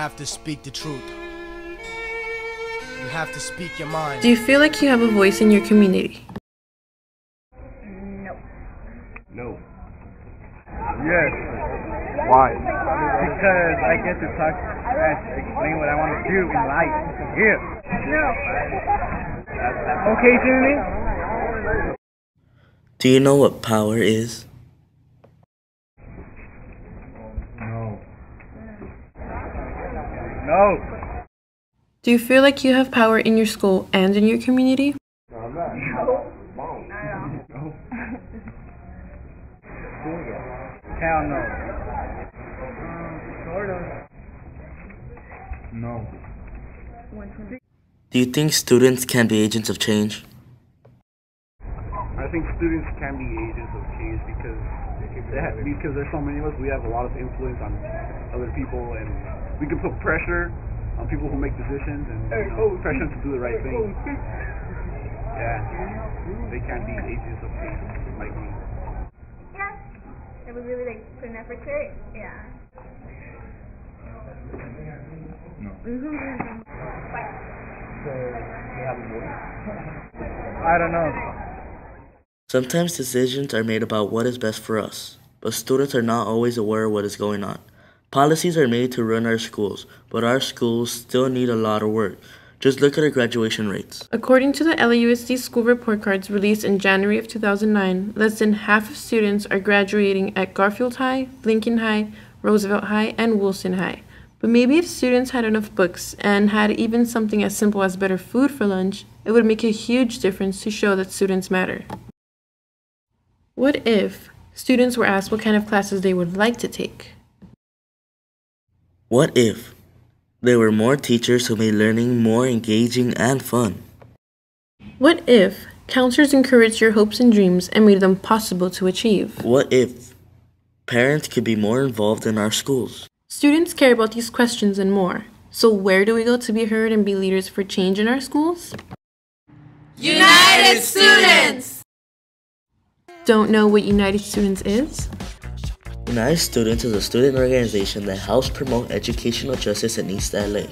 have to speak the truth. You have to speak your mind. Do you feel like you have a voice in your community? No. No. Yes. Why? Because I get to talk and explain what I want to do in life. Here. No. Okay, Jimmy? Do you know what power is? No. No. Do you feel like you have power in your school and in your community? No. Hell no. Sort of. No. Do you think students can be agents of change? I think students can be agents of change because there's so many of us. We have a lot of influence on other people, and we can put pressure on people who make decisions and pressure them to do the right thing. Yeah, they can be agents of change, like me. Yeah. If we really put an effort to it, yeah. No. So, you have a voice? I don't know. Sometimes decisions are made about what is best for us, but students are not always aware of what is going on. Policies are made to run our schools, but our schools still need a lot of work. Just look at our graduation rates. According to the LAUSD school report cards released in January of 2009, less than half of students are graduating at Garfield High, Lincoln High, Roosevelt High, and Wilson High. But maybe if students had enough books and had even something as simple as better food for lunch, it would make a huge difference to show that students matter. What if students were asked what kind of classes they would like to take? What if there were more teachers who made learning more engaging and fun? What if counselors encouraged your hopes and dreams and made them possible to achieve? What if parents could be more involved in our schools? Students care about these questions and more. So where do we go to be heard and be leaders for change in our schools? United Students! Don't know what United Students is? United Students is a student organization that helps promote educational justice in East LA.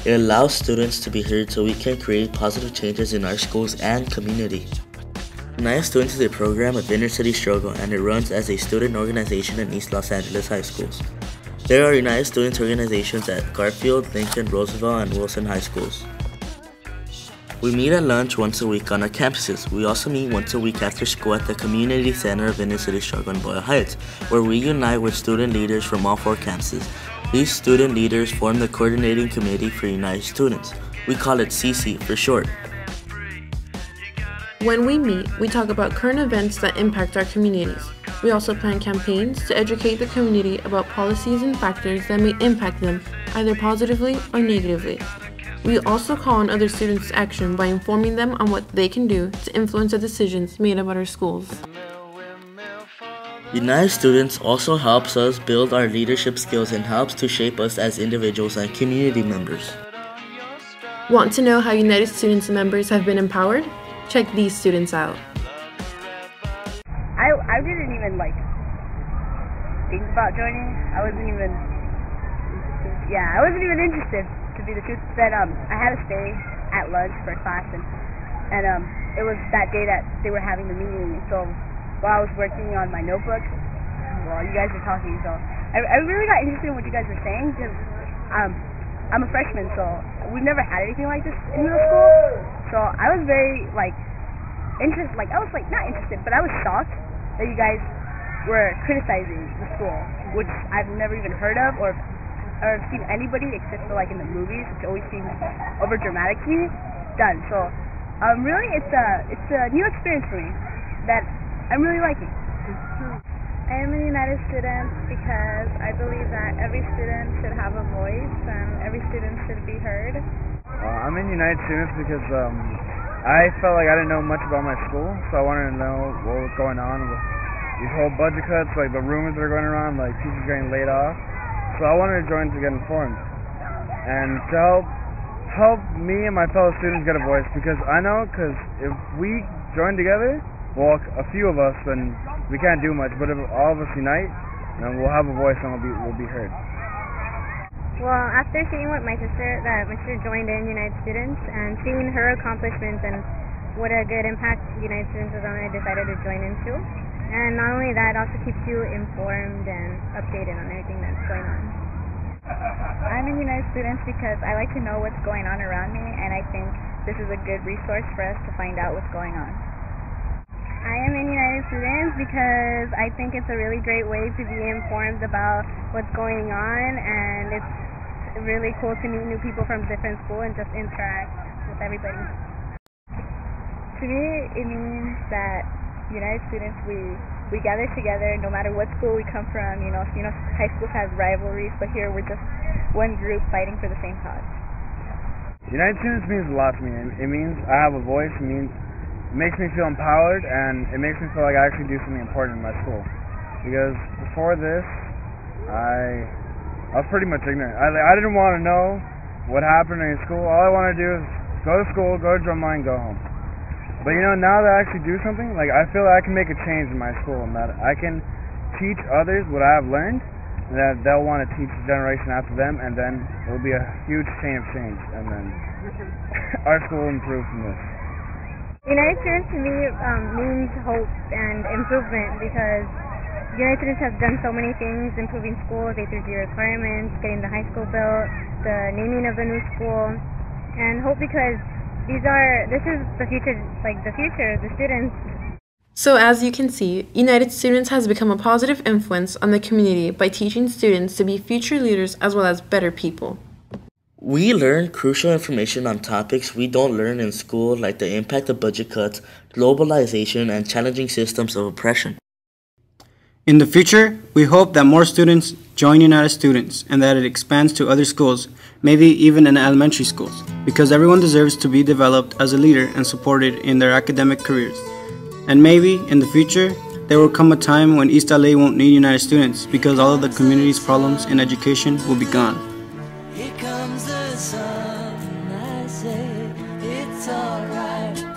It allows students to be heard so we can create positive changes in our schools and community. United Students is a program of InnerCity Struggle, and it runs as a student organization in East Los Angeles high schools. There are United Students organizations at Garfield, Lincoln, Roosevelt, and Wilson high schools. We meet at lunch once a week on our campuses. We also meet once a week after school at the Community Center of InnerCity Struggle in Boyle Heights, where we unite with student leaders from all 4 campuses. These student leaders form the Coordinating Committee for United Students. We call it CC for short. When we meet, we talk about current events that impact our communities. We also plan campaigns to educate the community about policies and factors that may impact them, either positively or negatively. We also call on other students to action by informing them on what they can do to influence the decisions made about our schools. United Students also helps us build our leadership skills and helps to shape us as individuals and community members. Want to know how United Students members have been empowered? Check these students out. I didn't even think about joining. I wasn't even interested, to be the truth. Then I had to stay at lunch for class, and it was that day that they were having the meeting. So while I was working on my notebook, while you guys were talking, so I really got interested in what you guys were saying, because I'm a freshman, so we've never had anything like this in middle school. So I was very interested. I was not interested, but I was shocked that you guys were criticizing the school, which I've never even heard of or seen anybody except for in the movies, which always seems over dramatically done. So really, it's a new experience for me that I'm really liking. I am a United student because I believe that every student should have a voice and every student should be heard. I'm in United Students because I felt like I didn't know much about my school, so I wanted to know what was going on with these whole budget cuts, the rumors that are going around, teachers getting laid off. So I wanted to join to get informed and to help me and my fellow students get a voice, because if we join together, well, a few of us, then we can't do much, but if all of us unite, then we'll have a voice and we'll be heard. Well, after seeing what my sister joined in United Students and seeing her accomplishments and what a good impact United Students has on, I decided to join in too. And not only that, it also keeps you informed and updated on everything that's going on. I'm in United Students because I like to know what's going on around me, and I think this is a good resource for us to find out what's going on. I am in United Students because I think it's a really great way to be informed about what's going on, and it's really cool to meet new people from different schools and just interact with everybody. To me, it means that United Students, we gather together no matter what school we come from. You know, high schools have rivalries, but here we're just one group fighting for the same cause. United Students means a lot to me. It means I have a voice. It makes me feel empowered, and it makes me feel like I actually do something important in my school. Because before this, I was pretty much ignorant. I didn't want to know what happened in school. All I want to do is go to school, go to drumline, go home. But now that I actually do something, like I feel like I can make a change in my school, and that I can teach others what I have learned, and that they'll want to teach the generation after them, and then it will be a huge chain of change, and then our school will improve from this. United Students to me means hope and improvement, because United Students has done so many things, improving schools, A through G requirements, getting the high school built, the naming of the new school, and hope because this is the future, the students. So as you can see, United Students has become a positive influence on the community by teaching students to be future leaders as well as better people. We learn crucial information on topics we don't learn in school, like the impact of budget cuts, globalization, and challenging systems of oppression. In the future, we hope that more students join United Students and that it expands to other schools, maybe even in elementary schools, because everyone deserves to be developed as a leader and supported in their academic careers. And maybe, in the future, there will come a time when East LA won't need United Students because all of the community's problems in education will be gone. Here comes the sun, I say it's alright.